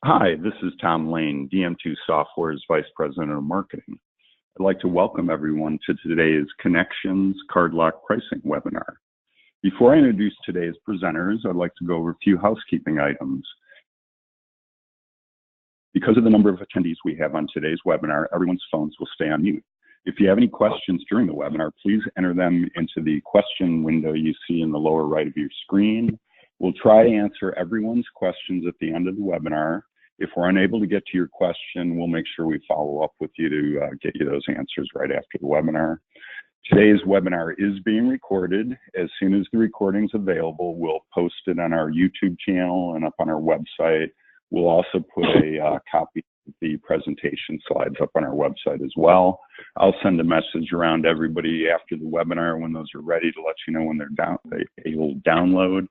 Hi, this is Tom Lane, DM2 Software's Vice President of Marketing. I'd like to welcome everyone to today's Connections CardLock Pricing webinar. Before I introduce today's presenters, I'd like to go over a few housekeeping items. Because of the number of attendees we have on today's webinar, everyone's phones will stay on mute. If you have any questions during the webinar, please enter them into the question window you see in the lower right of your screen. We'll try to answer everyone's questions at the end of the webinar. If we're unable to get to your question, we'll make sure we follow up with you to get you those answers right after the webinar. Today's webinar is being recorded. As soon as the recording's available, we'll post it on our YouTube channel and up on our website. We'll also put a copy of the presentation slides up on our website as well. I'll send a message around everybody after the webinar when those are ready to let you know when they're able to download.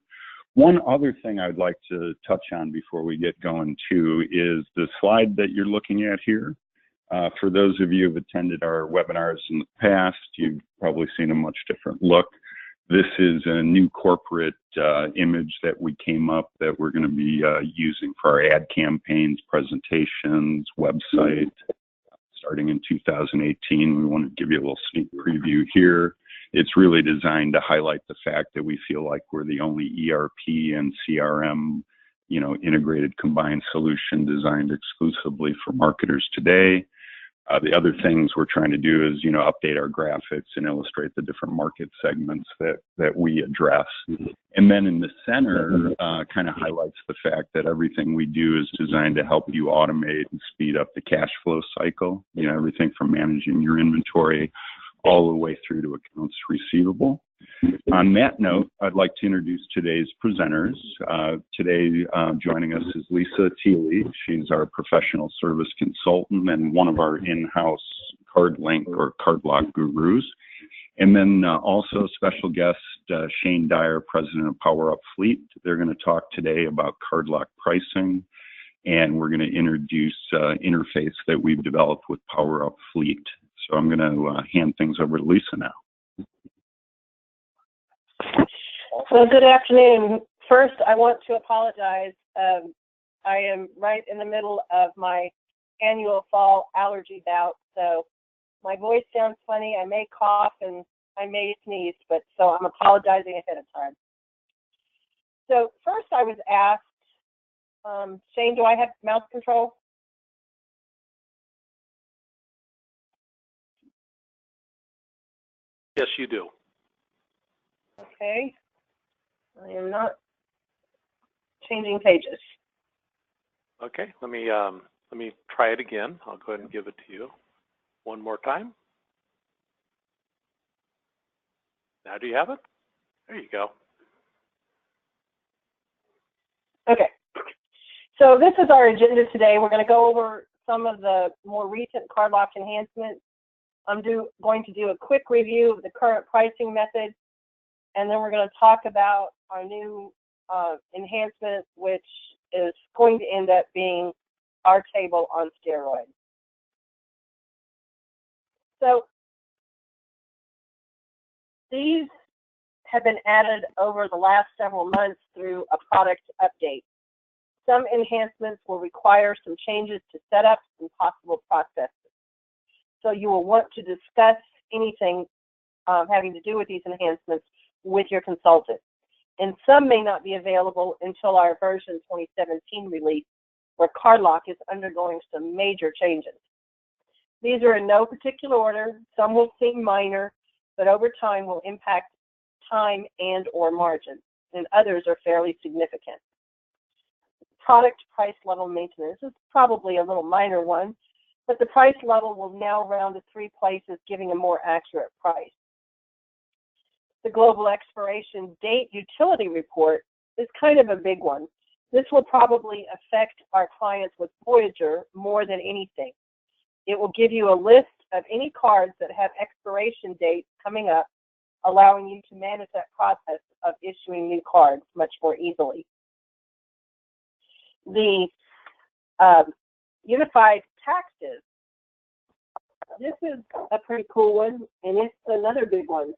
One other thing I'd like to touch on before we get going too is the slide that you're looking at here. For those of you who've attended our webinars in the past, you've probably seen a much different look. This is a new corporate image that we came up that we're going to be using for our ad campaigns, presentations, website. Starting in 2018, we want to give you a little sneak preview here. It's really designed to highlight the fact that we feel like we're the only ERP and CRM, integrated combined solution designed exclusively for marketers today. The other things we're trying to do is, update our graphics and illustrate the different market segments that we address. And then in the center, kind of highlights the fact that everything we do is designed to help you automate and speed up the cash flow cycle. Everything from managing your inventory all the way through to accounts receivable. On that note, I'd like to introduce today's presenters. Today, joining us is Lisa Thiele. She's our professional service consultant and one of our in-house CardLink or CardLock gurus. And then also special guest Shane Dyer, president of POWERUP FLEET. They're going to talk today about CardLock pricing, and we're going to introduce interface that we've developed with POWERUP FLEET. So I'm going to hand things over to Lisa now. Well, good afternoon. First, I want to apologize. I am right in the middle of my annual fall allergy bout, so my voice sounds funny. I may cough and I may sneeze, so I'm apologizing ahead of time. So first I was asked, Shane, do I have mouse control? Yes, you do. Okay. I am not changing pages. Okay, let me try it again. I'll go ahead and give it to you one more time. Now do you have it? There you go. Okay. So this is our agenda today. We're going to go over some of the more recent CardLock enhancements. I'm going to do a quick review of the current pricing method, and then we're going to talk about our new enhancement, which is going to end up being our table on steroids. So these have been added over the last several months through a product update. Some enhancements will require some changes to setups and possible processes. So you will want to discuss anything having to do with these enhancements with your consultant. And some may not be available until our version 2017 release, where CardLock is undergoing some major changes. These are in no particular order. Some will seem minor, but over time will impact time and or margin, and others are fairly significant. Product price level maintenance is probably a little minor one, but the price level will now round to 3 places, giving a more accurate price. The global expiration date utility report is kind of a big one. This will probably affect our clients with Voyager more than anything. It will give you a list of any cards that have expiration dates coming up, allowing you to manage that process of issuing new cards much more easily. The unified taxes. This is a pretty cool one, and it's another big one.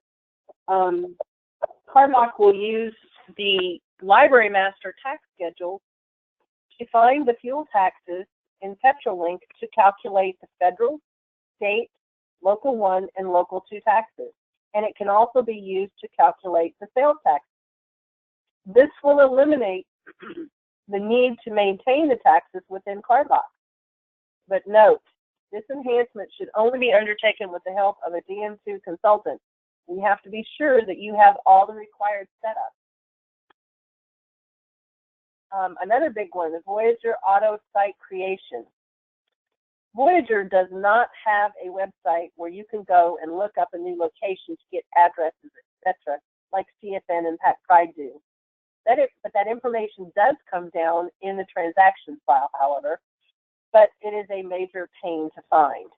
CardLock will use the Library Master tax schedule Define the fuel taxes in PetroLink to calculate the federal, state, local 1, and local 2 taxes, and it can also be used to calculate the sales tax. This will eliminate the need to maintain the taxes within CardLock. But note, this enhancement should only be undertaken with the help of a DM2 consultant. We have to be sure that you have all the required setup. Another big one, the Voyager auto site creation. Voyager does not have a website where you can go and look up a new location to get addresses, etc., like CFN and PacPride do. But that information does come down in the transactions file, however, but it is a major pain to find.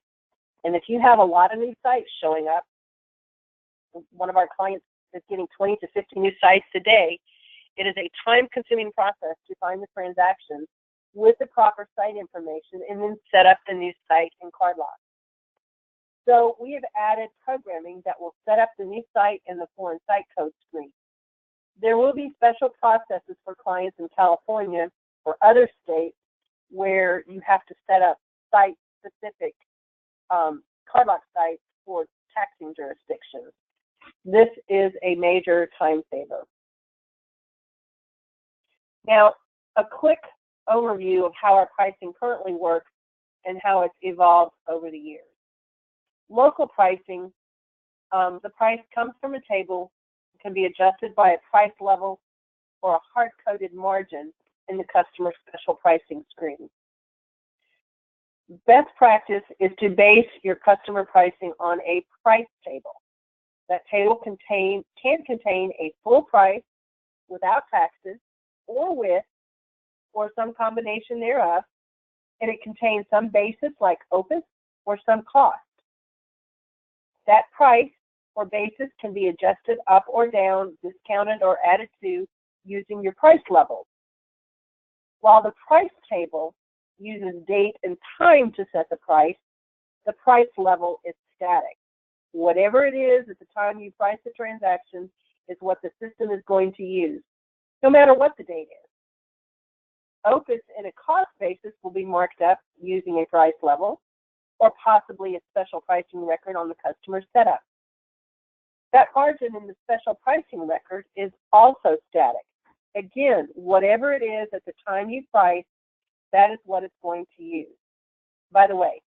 And if you have a lot of new sites showing up, one of our clients is getting 20 to 50 new sites a day, it is a time-consuming process to find the transactions with the proper site information and then set up the new site in CardLock. So we have added programming that will set up the new site in the foreign site code screen. There will be special processes for clients in California or other states where you have to set up site-specific CardLock sites for taxing jurisdictions. This is a major time saver. Now, a quick overview of how our pricing currently works and how it's evolved over the years. Local pricing, the price comes from a table, can be adjusted by a price level or a hard-coded margin in the customer special pricing screen. Best practice is to base your customer pricing on a price table. That table can contain a full price without taxes or with, or some combination thereof, and it contains some basis like opus or some cost. That price or basis can be adjusted up or down, discounted or added to using your price level. While the price table uses date and time to set the price level is static. Whatever it is at the time you price the transaction is what the system is going to use, no matter what the date is. Opus in a cost basis will be marked up using a price level or possibly a special pricing record on the customer's setup. That margin in the special pricing record is also static. Again, whatever it is at the time you price, that is what it's going to use. By the way,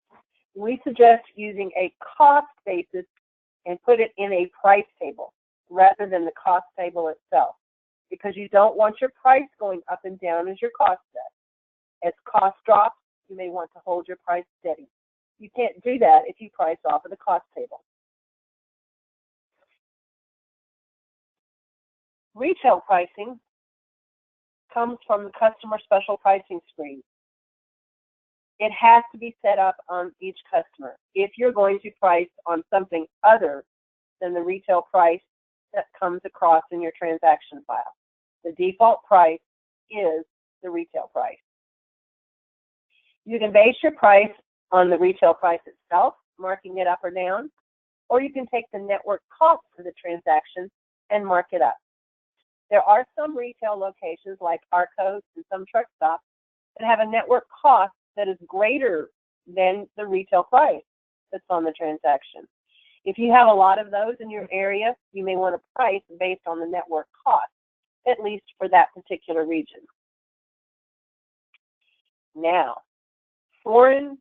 we suggest using a cost basis and put it in a price table rather than the cost table itself, because you don't want your price going up and down as your cost does. As cost drops, you may want to hold your price steady. You can't do that if you price off of the cost table. Retail pricing comes from the customer special pricing screen. It has to be set up on each customer if you're going to price on something other than the retail price that comes across in your transaction file. The default price is the retail price. You can base your price on the retail price itself, marking it up or down, or you can take the network cost of the transaction and mark it up. There are some retail locations like Arcos and some truck stops that have a network cost that is greater than the retail price that's on the transaction. If you have a lot of those in your area, you may want to price based on the network cost, at least for that particular region. Now, foreign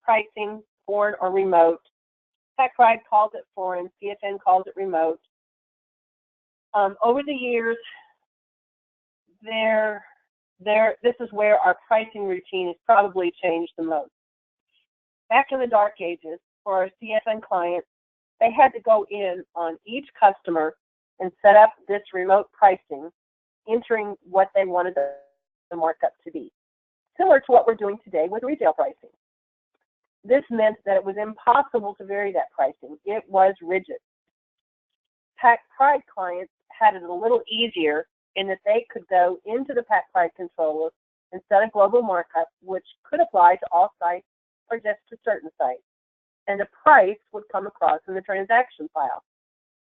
pricing, foreign or remote. PacPride calls it foreign, CFN calls it remote. Over the years, this is where our pricing routine has probably changed the most. Back in the dark ages, for our CFN clients, they had to go in on each customer and set up this remote pricing, entering what they wanted the markup to be, similar to what we're doing today with retail pricing. This meant that it was impossible to vary that pricing. It was rigid. PacPride clients had it a little easier in that they could go into the PacPride controller and set a global markup, which could apply to all sites or just to certain sites. And the price would come across in the transaction file.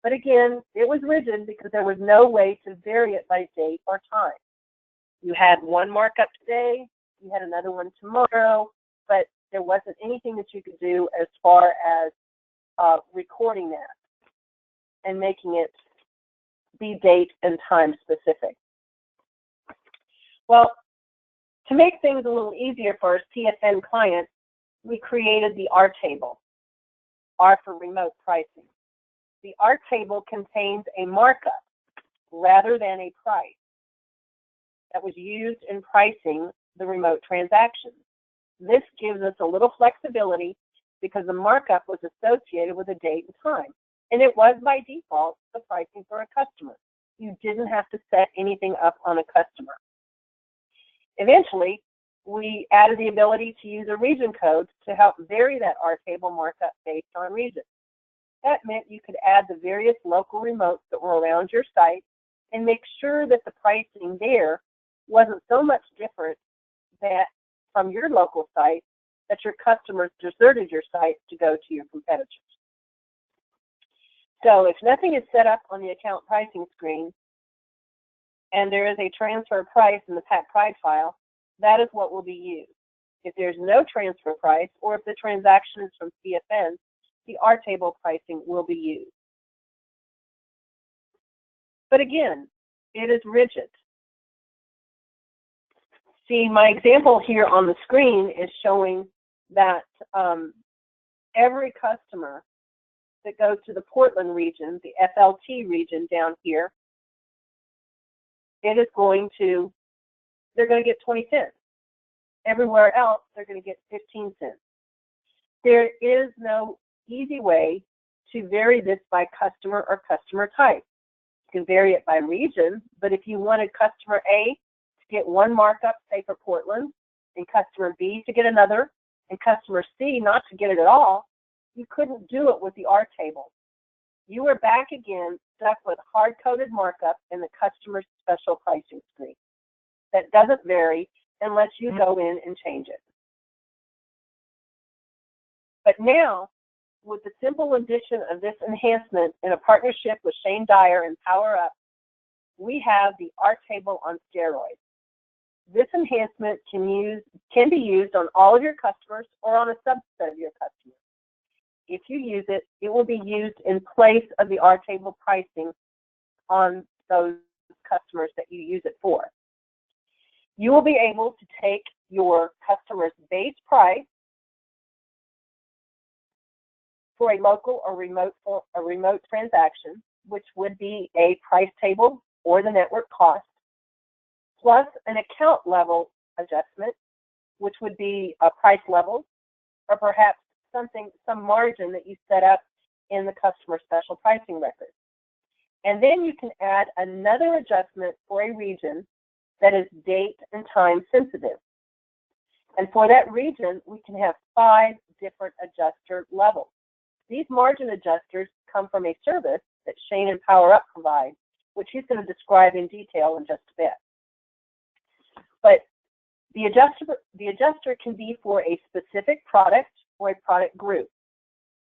But again, it was rigid because there was no way to vary it by date or time. You had one markup today, you had another one tomorrow, but there wasn't anything that you could do as far as recording that and making it be date and time specific. Well, to make things a little easier for our CFN clients, we created the R table, R for remote pricing. The R table contains a markup rather than a price that was used in pricing the remote transactions. This gives us a little flexibility because the markup was associated with a date and time, and it was by default the pricing for a customer. You didn't have to set anything up on a customer. Eventually, we added the ability to use a region code to help vary that R table markup based on region. That meant you could add the various local remotes that were around your site and make sure that the pricing there wasn't so much different that from your local site that your customers deserted your site to go to your competitors. So if nothing is set up on the account pricing screen and there is a transfer price in the PacPride file, that is what will be used. If there's no transfer price, or if the transaction is from CFN, the R table pricing will be used. But again, it is rigid. See, my example here on the screen is showing that every customer that goes to the Portland region, the FLT region down here, they're going to get 20 cents. Everywhere else, they're going to get 15 cents. There is no easy way to vary this by customer or customer type. You can vary it by region, but if you wanted customer A to get one markup, say for Portland, and customer B to get another, and customer C not to get it at all, you couldn't do it with the R table. You were back again stuck with hard-coded markup in the customer's special pricing screen. That doesn't vary unless you go in and change it. But now, with the simple addition of this enhancement in a partnership with Shane Dyer and PowerUp, we have the R table on steroids. This enhancement can be used on all of your customers or on a subset of your customers. If you use it, it will be used in place of the R table pricing on those customers that you use it for. You will be able to take your customer's base price for a local or remote transaction, which would be a price table or the network cost, plus an account level adjustment, which would be a price level, or perhaps some margin that you set up in the customer special pricing record. And then you can add another adjustment for a region that is date and time sensitive. And for that region, we can have 5 different adjuster levels. These margin adjusters come from a service that Shane and PowerUp provide, which he's going to describe in detail in just a bit. But the adjuster can be for a specific product or a product group.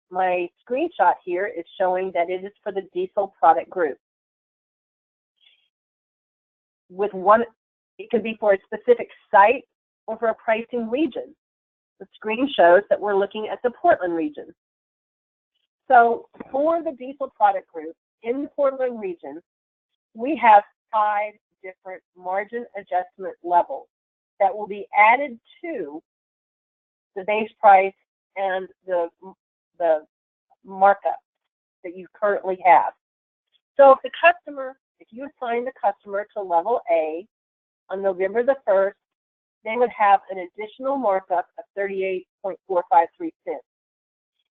My screenshot here is showing that it is for the diesel product group. It can be for a specific site or for a pricing region. The screen shows that we're looking at the Portland region. So for the diesel product group in the Portland region, we have 5 different margin adjustment levels that will be added to the base price and the markup that you currently have. So if you assign the customer to level A on November the 1st, they would have an additional markup of 38.453 cents.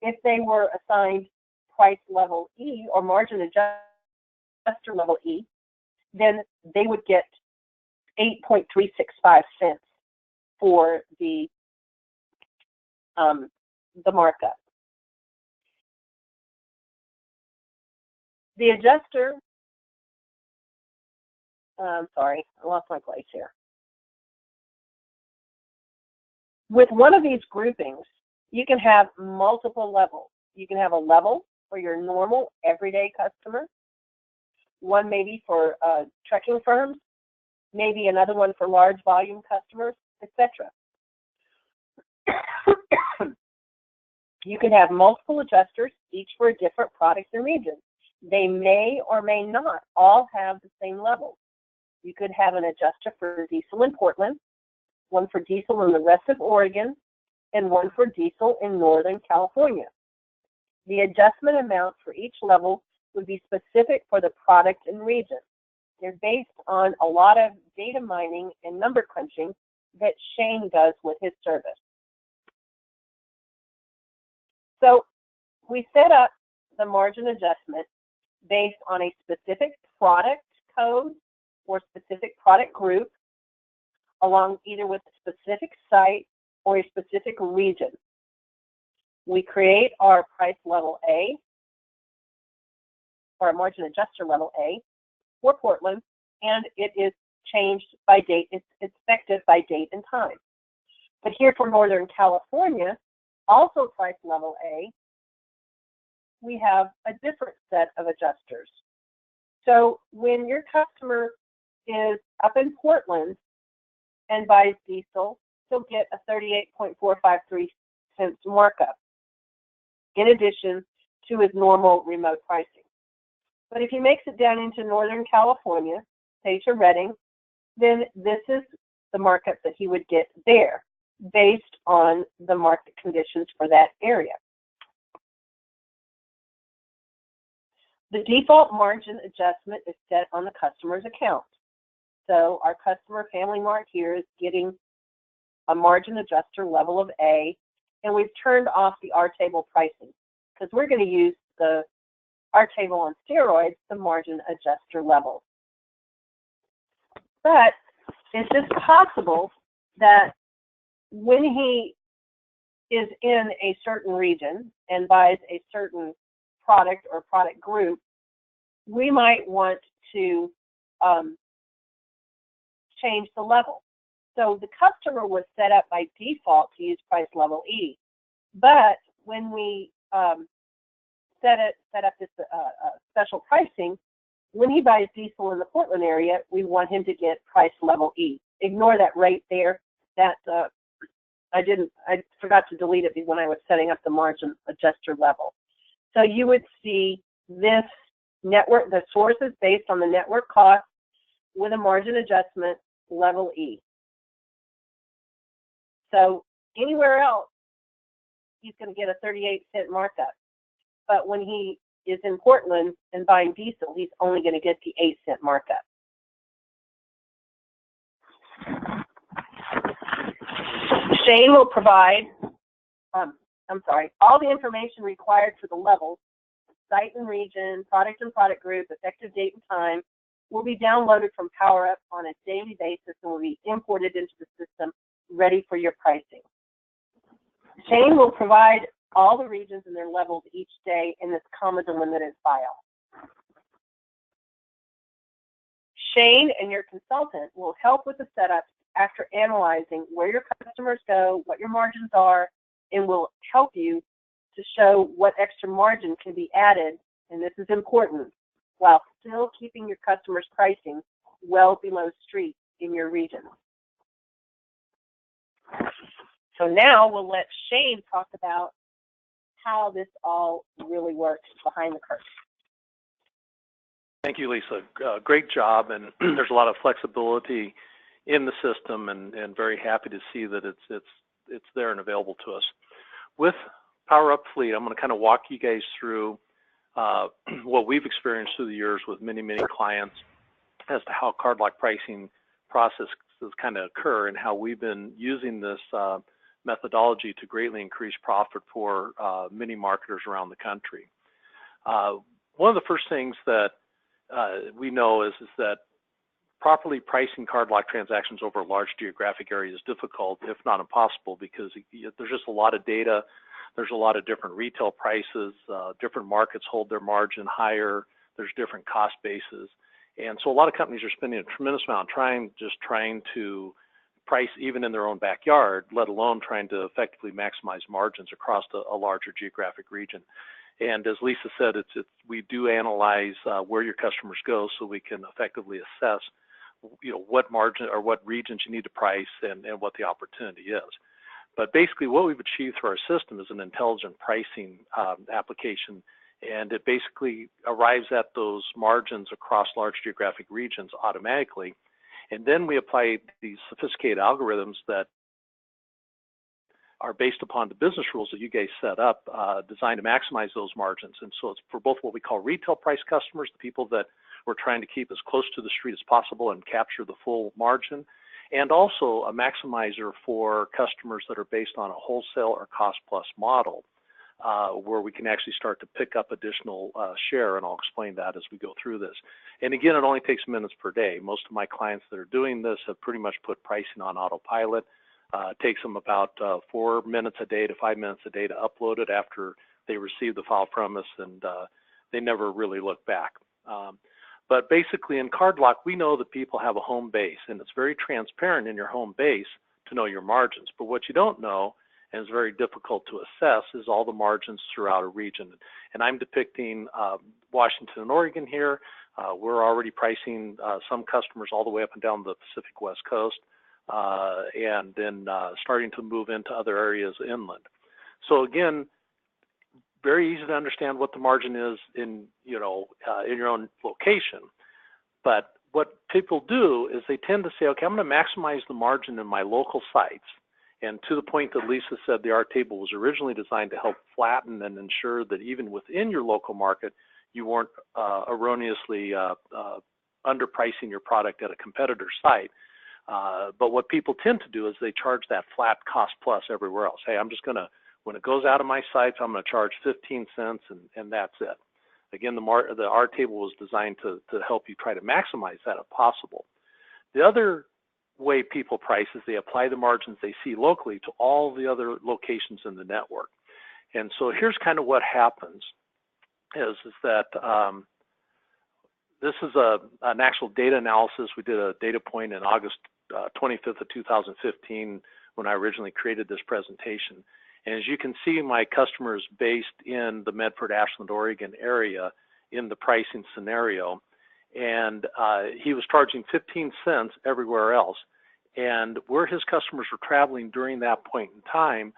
If they were assigned price level E or margin adjuster level E, then they would get 8.365 cents for the markup. The adjuster, sorry, I lost my place here. With one of these groupings, you can have multiple levels. You can have a level for your normal everyday customer, one maybe for trucking firms, maybe another one for large volume customers, etc. You can have multiple adjusters, each for a different product and region. They may or may not all have the same levels. You could have an adjuster for diesel in Portland, one for diesel in the rest of Oregon, and one for diesel in Northern California. The adjustment amount for each level would be specific for the product and region. They're based on a lot of data mining and number crunching that Shane does with his service. So we set up the margin adjustment based on a specific product code or specific product group, along either with a specific site or a specific region. We create our price level A, or a margin adjuster level A for Portland, and it is changed by date. It's effective by date and time. But here for Northern California, also price level A, we have a different set of adjusters. So when your customer is up in Portland and buys diesel, he'll get a 38.453 cents markup in addition to his normal remote pricing. But if he makes it down into Northern California, say to Redding, then this is the markup that he would get there based on the market conditions for that area. The default margin adjustment is set on the customer's account. So our customer Family Mart here is getting a margin adjuster level of A, and we've turned off the R-table pricing because we're going to use the R-table on steroids, the margin adjuster level. But it's just possible that when he is in a certain region and buys a certain product or product group, we might want to change the level. So the customer was set up by default to use price level E, but when we set up this special pricing, when he buys diesel in the Portland area, we want him to get price level E. Ignore that right there. That I forgot to delete it when I was setting up the margin adjuster level. So you would see this network, the sources based on the network cost with a margin adjustment level E. So anywhere else, he's going to get a 38-cent markup. But when he is in Portland and buying diesel, he's only going to get the 8-cent markup. Shane will provide, all the information required for the levels, site and region, product and product group, effective date and time, will be downloaded from PowerUp on a daily basis and will be imported into the system, ready for your pricing. Shane will provide all the regions and their levels each day in this comma delimited file. Shane and your consultant will help with the setup after analyzing where your customers go, what your margins are, and will help you to show what extra margin can be added, and this is important, while still keeping your customers' pricing well below street in your region. So now we'll let Shane talk about how this all really works behind the curtain. Thank you, Lisa. Great job, and there's a lot of flexibility in the system, and very happy to see that it's there and available to us. With PowerUp Fleet, I'm going to kind of walk you guys through what we've experienced through the years with many clients as to how CardLock pricing processes kind of occur and how we've been using this methodology to greatly increase profit for many marketers around the country. One of the first things that we know is that properly pricing CardLock transactions over a large geographic area is difficult, if not impossible, because there's just a lot of data. There's a lot of different retail prices. Different markets hold their margin higher. There's different cost bases. And so a lot of companies are spending a tremendous amount of time just trying to price even in their own backyard, let alone trying to effectively maximize margins across a larger geographic region. And as Lisa said, we do analyze where your customers go so we can effectively assess what margin or what regions you need to price and what the opportunity is. But basically what we've achieved through our system is an intelligent pricing application, and it basically arrives at those margins across large geographic regions automatically. And then we apply these sophisticated algorithms that are based upon the business rules that you guys set up, designed to maximize those margins. And so it's for both what we call retail price customers, the people that we're trying to keep as close to the street as possible and capture the full margin, and also a maximizer for customers that are based on a wholesale or cost plus model, where we can actually start to pick up additional share, and I'll explain that as we go through this. And again, it only takes minutes per day. Most of my clients that are doing this have pretty much put pricing on autopilot. It takes them about 4 minutes a day to 5 minutes a day to upload it after they receive the file from us, and they never really look back. But basically in CardLock, we know that people have a home base, and it's very transparent in your home base to know your margins. But what you don't know, and it's very difficult to assess, is all the margins throughout a region. And I'm depicting Washington and Oregon here. We're already pricing some customers all the way up and down the Pacific West Coast, and then starting to move into other areas inland. So again, very easy to understand what the margin is in your own location. But what people do is they tend to say, okay, I'm going to maximize the margin in my local sites. And to the point that Lisa said, the R table was originally designed to help flatten and ensure that even within your local market, you weren't erroneously underpricing your product at a competitor's site. But what people tend to do is they charge that flat cost plus everywhere else. Hey, I'm just going to, when it goes out of my sites, I'm going to charge 15 cents and that's it. Again, the R table was designed to help you try to maximize that if possible. The other way people price is they apply the margins they see locally to all the other locations in the network. And so here's kind of what happens is that this is an actual data analysis. We did a data point in August 25th of 2015 when I originally created this presentation. And as you can see, my customer is based in the Medford, Ashland, Oregon area in the pricing scenario. And he was charging 15 cents everywhere else. And where his customers were traveling during that point in time,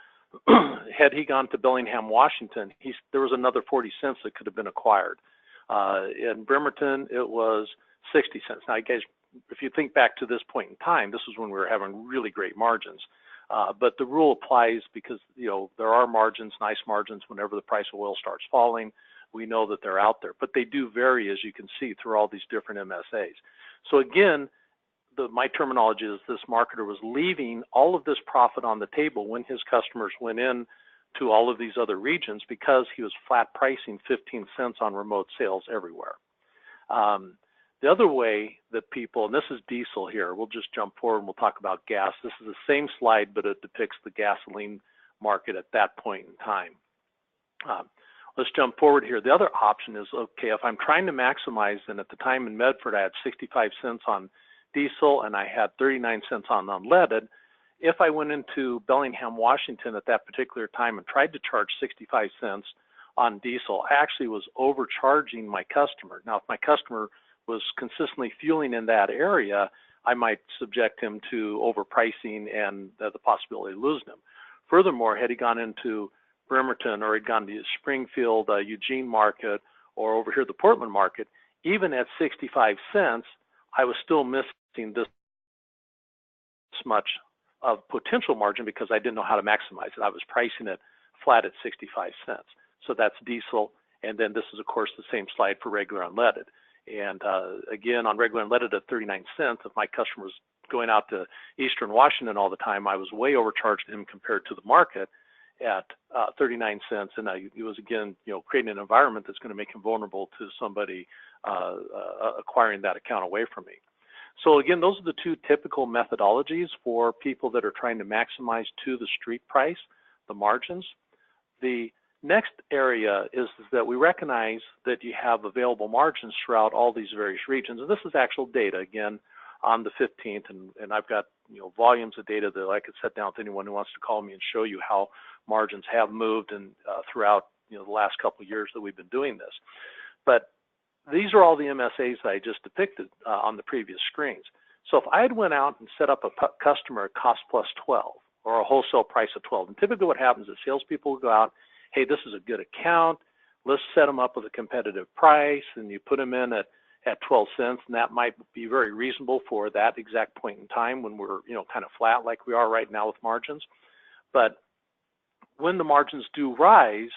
had he gone to Bellingham, Washington, there was another 40 cents that could have been acquired. In Bremerton, it was 60 cents. Now, you guys, if you think back to this point in time, this was when we were having really great margins. But the rule applies because, there are margins, nice margins, whenever the price of oil starts falling. We know that they're out there, but they do vary, as you can see, through all these different MSAs. So again, my terminology is this marketer was leaving all of this profit on the table when his customers went in to all of these other regions because he was flat pricing 15 cents on remote sales everywhere. The other way that people, and this is diesel here, we'll just jump forward and we'll talk about gas. This is the same slide, but it depicts the gasoline market at that point in time. Let's jump forward here. The other option is, okay, if I'm trying to maximize, and at the time in Medford, I had 65 cents on diesel and I had 39 cents on unleaded. If I went into Bellingham, Washington at that particular time and tried to charge 65 cents on diesel, I actually was overcharging my customer. Now, if my customer was consistently fueling in that area, I might subject him to overpricing and the possibility of losing him. Furthermore, had he gone into Bremerton or he'd gone to Springfield, Eugene market, or over here the Portland market, even at 65 cents, I was still missing this much of potential margin because I didn't know how to maximize it. I was pricing it flat at 65 cents. So that's diesel. And then this is, of course, the same slide for regular unleaded. And again, on regular unleaded at 39 cents, if my customer was going out to Eastern Washington all the time, I was way overcharging him compared to the market at 39 cents. And it was, again, creating an environment that's going to make him vulnerable to somebody acquiring that account away from me. So again, those are the two typical methodologies for people that are trying to maximize to the street price, the margins. The next area is that we recognize that you have available margins throughout all these various regions. And this is actual data, again, on the 15th. And I've got volumes of data that I could set down with anyone who wants to call me and show you how margins have moved and throughout the last couple of years that we've been doing this. But these are all the MSAs that I just depicted on the previous screens. So if I had went out and set up a customer at cost plus 12 or a wholesale price of 12, and typically what happens is salespeople will go out, hey, this is a good account, let's set them up with a competitive price, and you put them in at 12 cents, and that might be very reasonable for that exact point in time when we're, kind of flat like we are right now with margins. But when the margins do rise,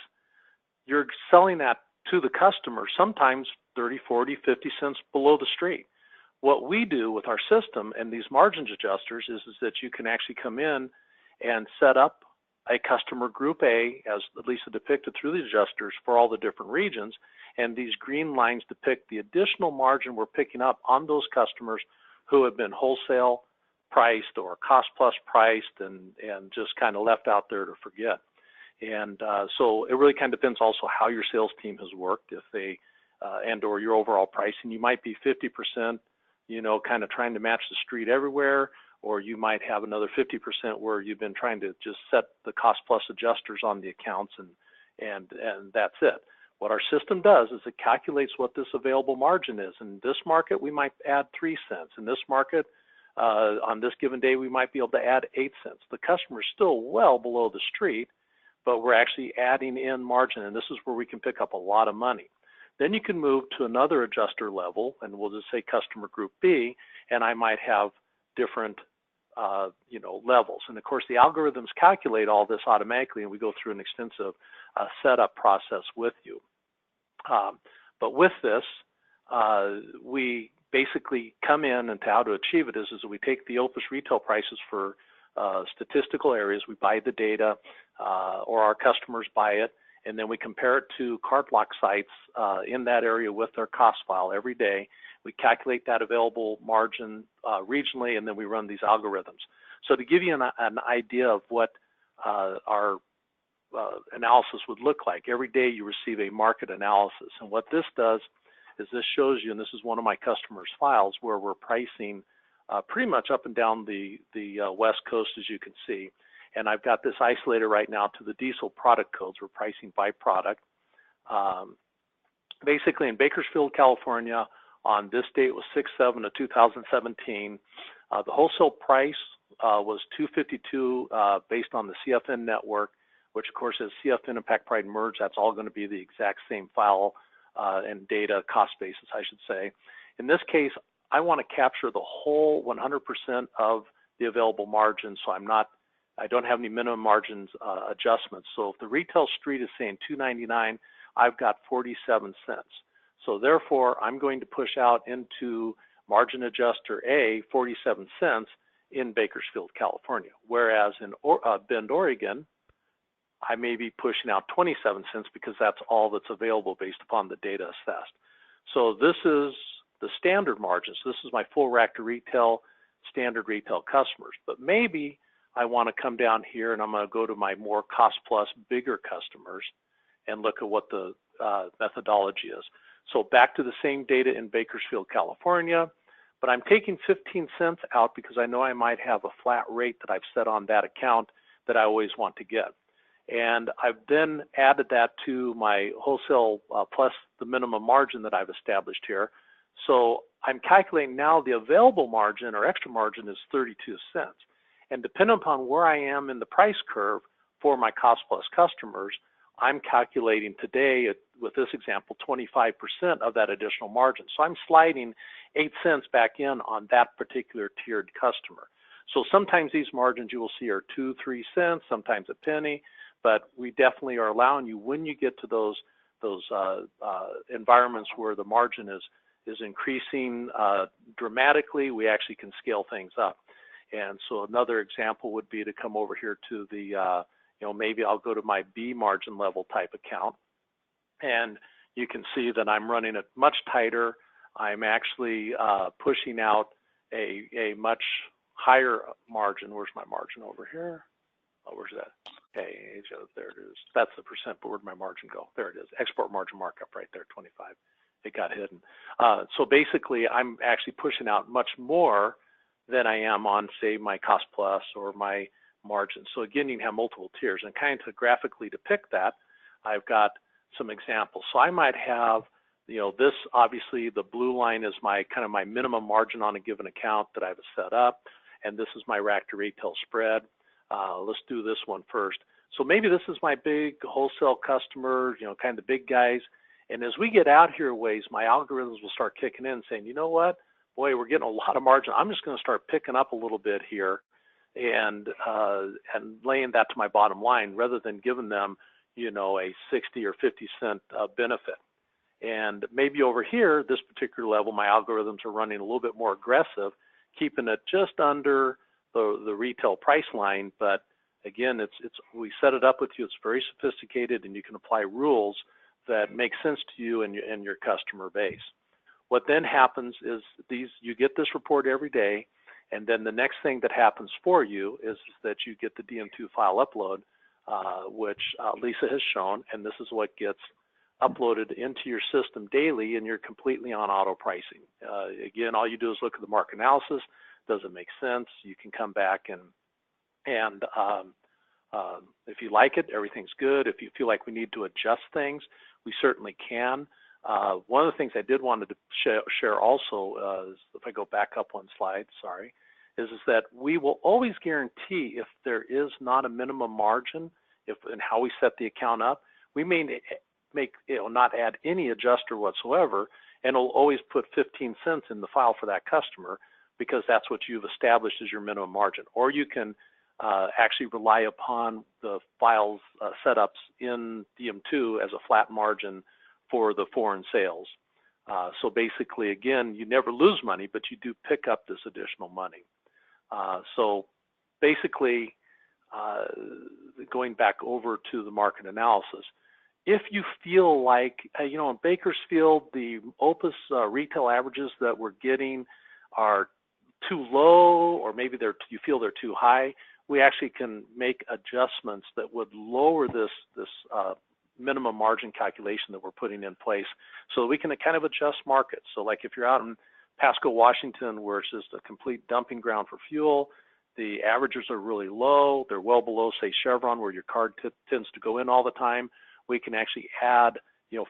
you're selling that to the customer sometimes 30, 40, 50 cents below the street. What we do with our system and these margins adjusters is that you can actually come in and set up a customer group A, as Lisa depicted through the adjusters, for all the different regions, and these green lines depict the additional margin we're picking up on those customers who have been wholesale priced or cost plus priced and just kind of left out there to forget. And so it really kind of depends also how your sales team has worked, if they and or your overall pricing. You might be 50%, kind of trying to match the street everywhere, or you might have another 50% where you've been trying to just set the cost plus adjusters on the accounts and that's it. What our system does is it calculates what this available margin is. In this market, we might add 3 cents. In this market, on this given day, we might be able to add 8 cents. The customer is still well below the street, but we're actually adding in margin, and this is where we can pick up a lot of money. Then you can move to another adjuster level, and we'll just say customer group B, and I might have different levels. And of course, the algorithms calculate all this automatically, and we go through an extensive setup process with you. But with this, we basically come in, and how to achieve it is we take the Opus retail prices for statistical areas. We buy the data, or our customers buy it, and then we compare it to CardLock sites in that area with their cost file every day. We calculate that available margin regionally, and then we run these algorithms. So to give you an idea of what our analysis would look like, every day you receive a market analysis. And what this does is this shows you, and this is one of my customers' files, where we're pricing pretty much up and down the West Coast, as you can see. And I've got this isolated right now to the diesel product codes. We're pricing by product. Basically, in Bakersfield, California, on this date was 6/7 of 2017. The wholesale price was $2.52 based on the CFN network, which of course is CFN and PacPride merged. That's all going to be the exact same file and data cost basis, I should say. In this case, I want to capture the whole 100% of the available margin, so I don't have any minimum margins adjustments. So if the retail street is saying $2.99, I've got 47 cents. So therefore, I'm going to push out into margin adjuster A 47 cents in Bakersfield, California. Whereas in Bend, Oregon, I may be pushing out 27 cents because that's all that's available based upon the data assessed. So this is the standard margin. So this is my full rack to retail, standard retail customers. But maybe I want to come down here and I'm going to go to my more cost plus bigger customers and look at what the methodology is. So back to the same data in Bakersfield, California, but I'm taking 15 cents out because I know I might have a flat rate that I've set on that account that I always want to get. And I've then added that to my wholesale plus the minimum margin that I've established here. So I'm calculating now the available margin or extra margin is 32 cents. And depending upon where I am in the price curve for my cost plus customers, I'm calculating today, with this example, 25% of that additional margin. So I'm sliding 8 cents back in on that particular tiered customer. So sometimes these margins you will see are 2, 3 cents, sometimes a penny, but we definitely are allowing you, when you get to those environments where the margin is increasing dramatically, we actually can scale things up. And so another example would be to come over here to the maybe I'll go to my B margin level type account, and you can see that I'm running it much tighter. I'm actually pushing out a much higher margin. Where's my margin over here? Oh, where's that? Okay, there it is. That's the percent, but where'd my margin go? There it is. Export margin markup right there, 25. It got hidden. So basically, I'm actually pushing out much more than I am on, say, my cost plus or my margin. So again, you can have multiple tiers, and kind of to graphically depict that, I've got some examples. So I might have this obviously the blue line is my kind of my minimum margin on a given account that I've set up, and this is my rack to retail spread. Let's do this one first. So maybe this is my big wholesale customer, kind of the big guys. And as we get out here ways, my algorithms will start kicking in saying, you know what, boy, we're getting a lot of margin. I'm just going to start picking up a little bit here and laying that to my bottom line rather than giving them, a 60 or 50 cent benefit. And maybe over here, this particular level, my algorithms are running a little bit more aggressive, keeping it just under the retail price line. But again, we set it up with you. It's very sophisticated, and you can apply rules that make sense to you and your customer base. What then happens is you get this report every day, and then the next thing that happens for you is that you get the DM2 file upload, which Lisa has shown, and this is what gets uploaded into your system daily, and you're completely on auto pricing. Again, all you do is look at the market analysis. Does it make sense? You can come back and if you like it, everything's good. If you feel like we need to adjust things, we certainly can. One of the things I did want to share also, is if I go back up one slide, sorry, is that we will always guarantee if there is not a minimum margin, and how we set the account up, we may not add any adjuster whatsoever, and it'll always put 15 cents in the file for that customer because that's what you've established as your minimum margin. Or you can actually rely upon the files setups in DM2 as a flat margin for the foreign sales. So basically, again, you never lose money, but you do pick up this additional money. So basically, going back over to the market analysis, if you feel like, in Bakersfield, the Opus retail averages that we're getting are too low, or maybe you feel they're too high, we actually can make adjustments that would lower this minimum margin calculation that we're putting in place, so that we can kind of adjust markets. So like if you're out in Pasco, Washington, where it's just a complete dumping ground for fuel, the averages are really low, they're well below, say, Chevron, where your card tends to go in all the time, we can actually add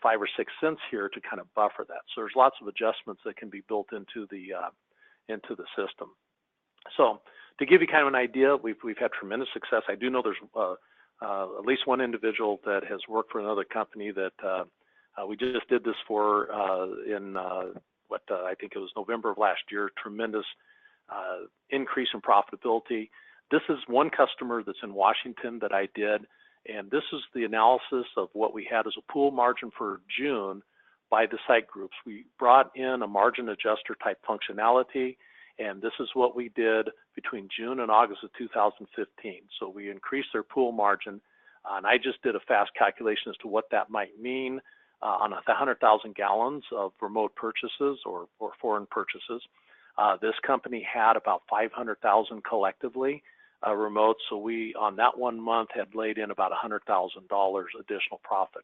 5 or 6 cents here to kind of buffer that. So there's lots of adjustments that can be built into the system. So to give you kind of an idea, we've had tremendous success. I do know there's at least one individual that has worked for another company that we just did this for in I think it was November of last year. Tremendous increase in profitability. This is one customer that's in Washington that I did, and this is the analysis of what we had as a pool margin for June by the site groups. We brought in a margin adjuster type functionality, and this is what we did between June and August of 2015. So we increased their pool margin, and I just did a fast calculation as to what that might mean on 100,000 gallons of remote purchases or foreign purchases. This company had about 500,000 collectively remote, so we on that 1 month had laid in about $100,000 additional profit.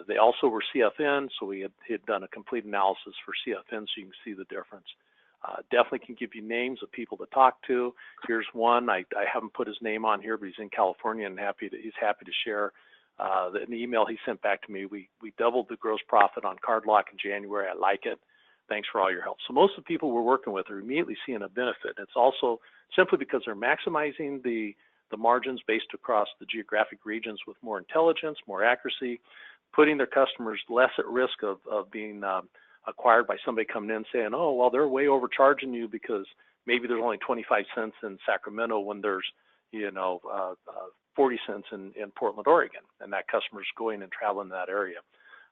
They also were CFN, so we had done a complete analysis for CFN, so you can see the difference. Definitely can give you names of people to talk to. Here's one. I haven't put his name on here, but he's in California and he's happy to share. In the email he sent back to me, we doubled the gross profit on CardLock in January. I like it. Thanks for all your help. So most of the people we're working with are immediately seeing a benefit. It's also simply because they're maximizing the margins based across the geographic regions with more intelligence, more accuracy, putting their customers less at risk of being acquired by somebody coming in saying, oh, well, they're way overcharging you because maybe there's only 25 cents in Sacramento when there's, 40 cents in Portland, Oregon, and that customer's going and traveling in that area.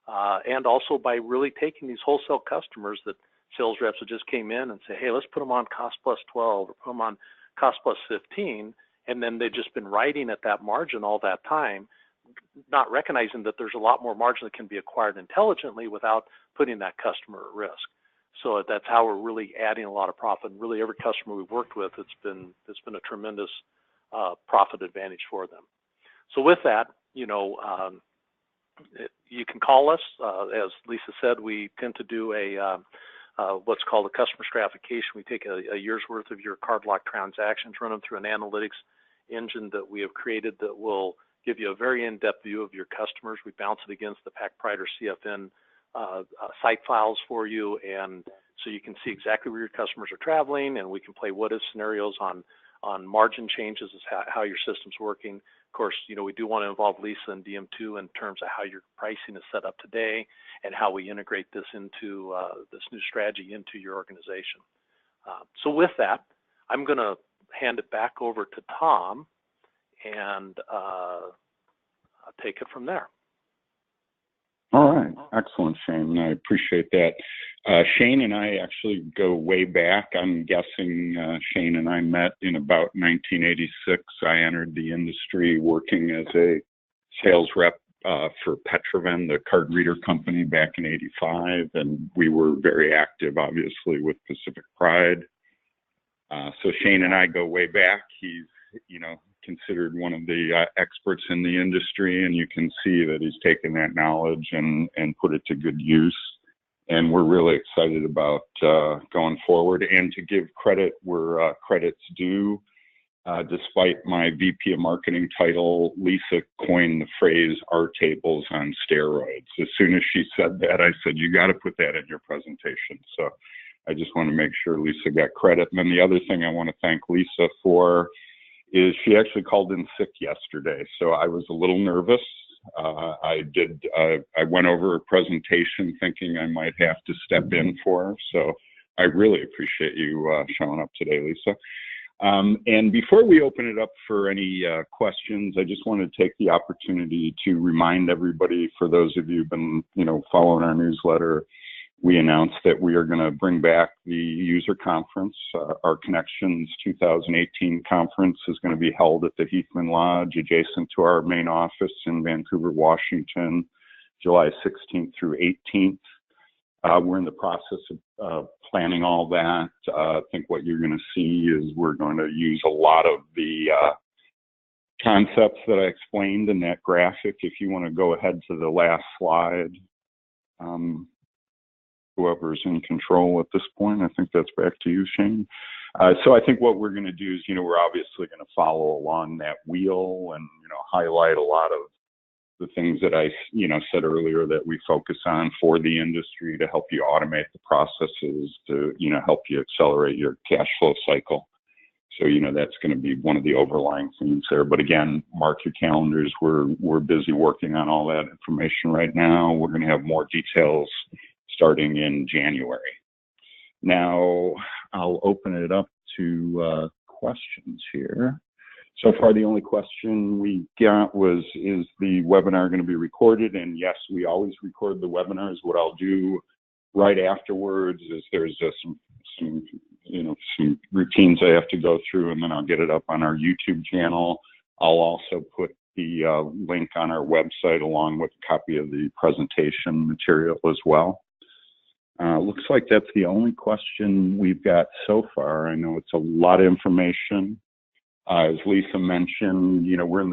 And also by really taking these wholesale customers that sales reps that just came in and say, hey, let's put them on cost plus 12 or put them on cost plus 15, and then they've just been riding at that margin all that time, not recognizing that there's a lot more margin that can be acquired intelligently without putting that customer at risk. So that's how we're really adding a lot of profit. And really every customer we've worked with, it's been a tremendous profit advantage for them. So with that, you can call us. As Lisa said, we tend to do what's called a customer stratification. We take a year's worth of your CardLock transactions, run them through an analytics engine that we have created that will give you a very in-depth view of your customers. We bounce it against the PacPride or CFN site files for you, and so you can see exactly where your customers are traveling, and we can play what if scenarios on margin changes, is how your system's working. Of course, we do want to involve Lisa and DM2 in terms of how your pricing is set up today and how we integrate this into this new strategy into your organization. So with that, I'm going to hand it back over to Tom, and I'll take it from there. All right, excellent, Shane. I appreciate that. Shane and I actually go way back. I'm guessing Shane and I met in about 1986. I entered the industry working as a sales rep for Petroven, the card reader company, back in '85, and we were very active, obviously, with PacPride. So Shane and I go way back. He's, considered one of the experts in the industry, and you can see that he's taken that knowledge and put it to good use. And we're really excited about going forward. And to give credit where credit's due, despite my VP of Marketing title, Lisa coined the phrase "our tables on steroids." As soon as she said that, I said, "You got to put that in your presentation." So I just want to make sure Lisa got credit. And then the other thing I want to thank Lisa for is she actually called in sick yesterday. So I was a little nervous. I went over a presentation thinking I might have to step in for her. So I really appreciate you showing up today, Lisa. And before we open it up for any questions, I just want to take the opportunity to remind everybody, for those of you who've been, following our newsletter, we announced that we are going to bring back the user conference. Our Connections 2018 conference is going to be held at the Heathman Lodge, adjacent to our main office in Vancouver, Washington, July 16th through 18th. We're in the process of planning all that. I think what you're going to see is we're going to use a lot of the concepts that I explained in that graphic. If you want to go ahead to the last slide. Whoever's in control at this point, I think that's back to you, Shane. So I think what we're going to do is, we're obviously going to follow along that wheel and, highlight a lot of the things that I, said earlier that we focus on for the industry to help you automate the processes, to, help you accelerate your cash flow cycle. So, that's going to be one of the overlying themes there. But again, mark your calendars. We're busy working on all that information right now. We're going to have more details starting in January. Now, I'll open it up to questions here. So far, the only question we got was, is the webinar going to be recorded? And yes, we always record the webinars. What I'll do right afterwards is there's some routines I have to go through, and then I'll get it up on our YouTube channel. I'll also put the link on our website along with a copy of the presentation material as well. Looks like that's the only question we've got so far. I know it's a lot of information. As Lisa mentioned, we're in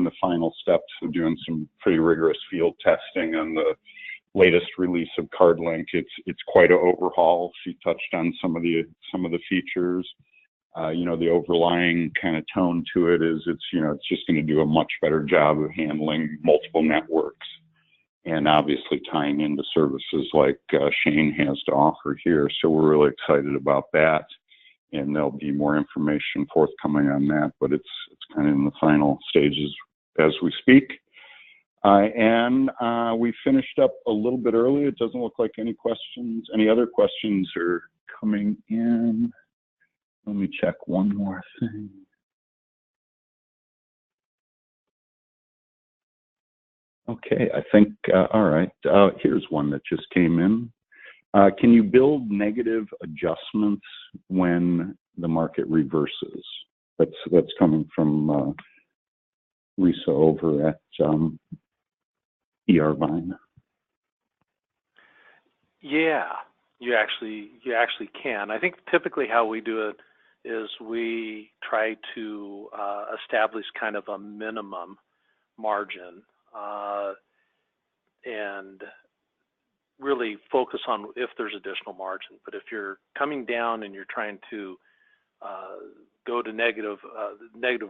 the final steps of doing some pretty rigorous field testing on the latest release of CardLink. It's quite an overhaul. She touched on some of the features. The overlying kind of tone to it is it's just going to do a much better job of handling multiple networks, and obviously tying into services like Shane has to offer here. So we're really excited about that, and there'll be more information forthcoming on that, but it's kind of in the final stages as we speak. And we finished up a little bit early. It doesn't look like any other questions are coming in. Let me check one more thing. Okay, I think, all right, here's one that just came in. Can you build negative adjustments when the market reverses? That's coming from Lisa over at Vine. Yeah, you actually can. I think typically how we do it is we try to establish kind of a minimum margin and really focus on if there's additional margin. But if you're coming down and you're trying to go to negative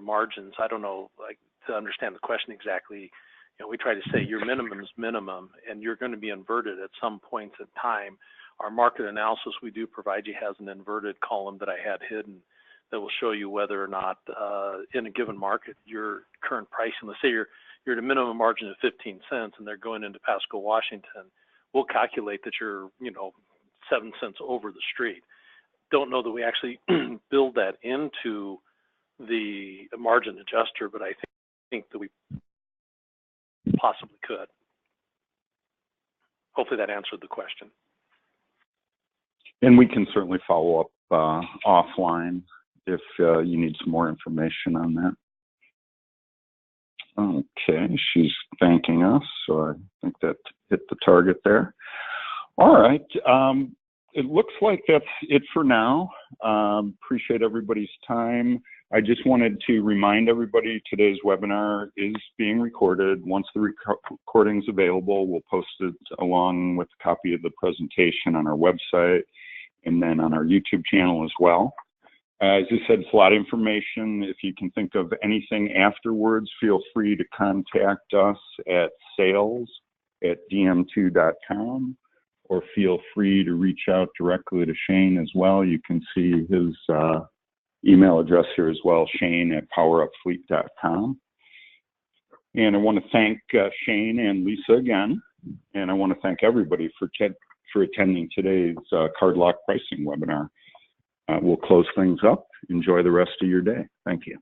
margins, I don't know, like, to understand the question exactly, You know, we try to say your minimum is minimum, and you're going to be inverted at some points in time. Our market analysis we do provide you has an inverted column that I had hidden that will show you whether or not in a given market your current pricing, let's say you're at a minimum margin of 15 cents and they're going into Pasco, Washington, we'll calculate that you're, you know, 7 cents over the street. Don't know that we actually build that into the margin adjuster, but I think that we possibly could. Hopefully that answered the question. And we can certainly follow up offline if you need some more information on that. Okay, she's thanking us, so I think that hit the target there. All right, it looks like that's it for now. Appreciate everybody's time. I just wanted to remind everybody today's webinar is being recorded. Once the recording's available, we'll post it along with a copy of the presentation on our website and then on our YouTube channel as well. As I said, it's a lot of information. If you can think of anything afterwards, feel free to contact us at sales@dm2.com, or feel free to reach out directly to Shane as well. You can see his email address here as well, shane@powerupfleet.com. And I want to thank Shane and Lisa again, and I want to thank everybody for attending today's CardLock pricing webinar. We'll close things up. Enjoy the rest of your day. Thank you.